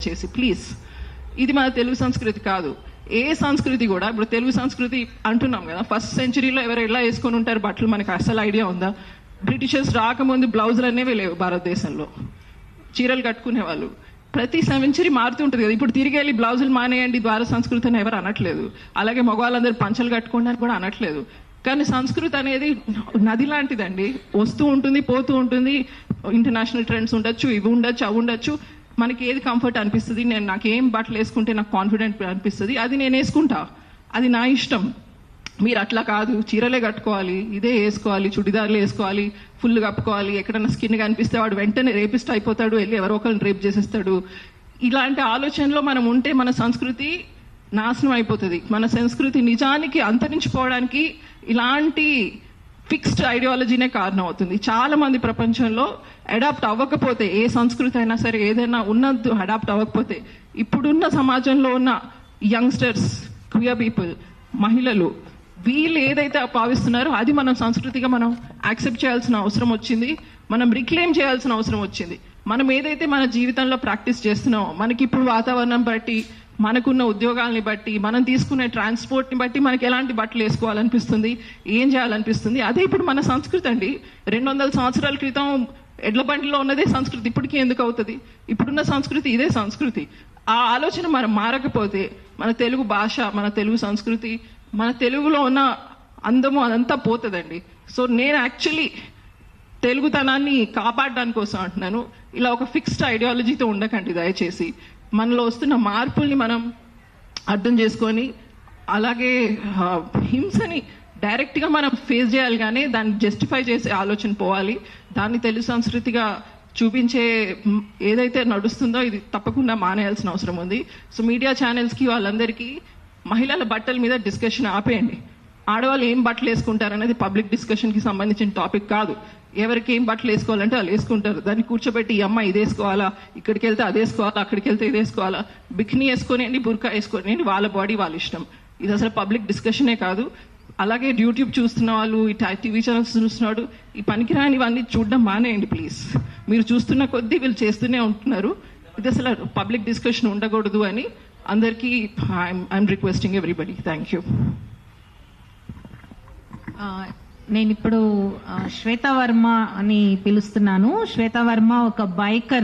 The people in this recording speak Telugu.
చేసి ప్లీజ్, ఇది మన తెలుగు సంస్కృతి కాదు. ఏ సంస్కృతి కూడా, ఇప్పుడు తెలుగు సంస్కృతి అంటున్నాం కదా, ఫస్ట్ సెంచరీలో ఎవరు ఎలా వేసుకొని ఉంటారు బట్టలు మనకు అసలు ఐడియా ఉందా? బ్రిటిషర్స్ రాకముందు బ్లౌజులు అనేవి లేవు భారతదేశంలో, చీరలు కట్టుకునే వాళ్ళు. ప్రతి సెంచరీ మారుతూ ఉంటుంది కదా. ఇప్పుడు తిరిగి వెళ్ళి బ్లౌజులు మానేయండి ద్వార సంస్కృతి అని ఎవరు అనట్లేదు. అలాగే మగవాళ్ళందరూ పంచలు కట్టుకోండి అని కూడా అనట్లేదు. కానీ సంస్కృతి అనేది నది లాంటిదండి, వస్తూ ఉంటుంది పోతూ ఉంటుంది. ఇంటర్నేషనల్ ట్రెండ్స్ ఉండొచ్చు, ఇవి ఉండొచ్చు, అవి ఉండొచ్చు. మనకి ఏది కంఫర్ట్ అనిపిస్తుంది, నాకు ఏం బట్టలు వేసుకుంటే నాకు కాన్ఫిడెంట్ అనిపిస్తుంది అది నేను వేసుకుంటా, అది నా ఇష్టం. మీరు అట్లా కాదు, చీరలే కట్టుకోవాలి, ఇదే వేసుకోవాలి, చుడిదార్లు వేసుకోవాలి, ఫుల్ కప్పుకోవాలి, ఎక్కడన్నా స్కిన్ కనిపిస్తే వాడు వెంటనే రేపిస్ట్ అయిపోతాడు, వెళ్ళి ఎవరో ఒకరిని రేప్ చేసేస్తాడు. ఇలాంటి ఆలోచనలో మనం ఉంటే మన సంస్కృతి నాశనం అయిపోతుంది. మన సంస్కృతి నిజానికి అంతరించిపోవడానికి ఇలాంటి ఫిక్స్డ్ ఐడియాలజీనే కారణం అవుతుంది. చాలా మంది ప్రపంచంలో అడాప్ట్ అవ్వకపోతే, ఏ సంస్కృతి అయినా సరే ఏదైనా ఉన్నది అడాప్ట్ అవ్వకపోతే, ఇప్పుడున్న సమాజంలో ఉన్న యంగ్స్టర్స్, క్వియర్ పీపుల్, మహిళలు, వీళ్ళు ఏదైతే భావిస్తున్నారో అది మనం సంస్కృతిగా మనం యాక్సెప్ట్ చేయాల్సిన అవసరం వచ్చింది, మనం రిక్లెయిమ్ చేయాల్సిన అవసరం వచ్చింది. మనం ఏదైతే మన జీవితంలో ప్రాక్టీస్ చేస్తున్నామో, మనకి ఇప్పుడు వాతావరణం బట్టి, మనకున్న ఉద్యోగాల్ని బట్టి, మనం తీసుకునే ట్రాన్స్పోర్ట్ని బట్టి మనకి ఎలాంటి బట్టలు వేసుకోవాలనిపిస్తుంది, ఏం చేయాలనిపిస్తుంది, అదే ఇప్పుడు మన సంస్కృతి అండి. 200 సంవత్సరాల క్రితం ఎడ్ల బండిలో ఉన్నదే సంస్కృతి ఇప్పటికీ ఎందుకు అవుతుంది? ఇప్పుడున్న సంస్కృతి ఇదే సంస్కృతి. ఆ ఆలోచన మనం మారకపోతే మన తెలుగు భాష, మన తెలుగు సంస్కృతి, మన తెలుగులో ఉన్న అందము అదంతా పోతుందండి. సో నేను యాక్చువల్లీ తెలుగుతనాన్ని కాపాడడానికి కోసం అంటున్నాను, ఇలా ఒక ఫిక్స్డ్ ఐడియాలజీతో ఉండకండి దయచేసి. మనలో వస్తున్న మార్పుల్ని మనం అర్థం చేసుకొని, అలాగే హింసని డైరెక్ట్గా మనం ఫేస్ చేయాలి, కానీ దాన్ని జస్టిఫై చేసే ఆలోచన పోవాలి. దాన్ని తెలుగు సంస్కృతిగా చూపించే ఏదైతే నడుస్తుందో ఇది తప్పకుండా మానేయాల్సిన అవసరం ఉంది. సో మీడియా ఛానల్స్కి వాళ్ళందరికీ మహిళల బట్టల మీద డిస్కషన్ ఆపేయండి. ఆడవాళ్ళు ఏం బట్టలు వేసుకుంటారు అనేది పబ్లిక్ డిస్కషన్కి సంబంధించిన టాపిక్ కాదు. ఎవరికి ఏం బట్టలు వేసుకోవాలంటే వాళ్ళు వేసుకుంటారు. దాన్ని కూర్చోబెట్టి ఈ అమ్మ ఇది వేసుకోవాలా, ఇక్కడికి వెళ్తే అది వేసుకోవాలా, అక్కడికి వెళ్తే ఇది వేసుకోవాలా, బిక్నీ వేసుకొనియండి, బుర్కా వేసుకోనియండి, వాళ్ళ బాడీ వాళ్ళ ఇష్టం. ఇది అసలు పబ్లిక్ డిస్కషనే కాదు. అలాగే యూట్యూబ్ చూస్తున్న వాళ్ళు, ఈ టీవీ ఛానల్స్ చూస్తున్నాడు, ఈ పనికిరానివన్నీ చూడడం మానేయండి ప్లీజ్. మీరు చూస్తున్న కొద్దీ వీళ్ళు చేస్తూనే ఉంటున్నారు. ఇది అసలు పబ్లిక్ డిస్కషన్ ఉండకూడదు అని అందరికీ I'm requesting everybody. Thank you. నేను ఇప్పుడు శ్వేత వర్మ అని పిలుస్తున్నాను. శ్వేత వర్మ ఒక బైకర్.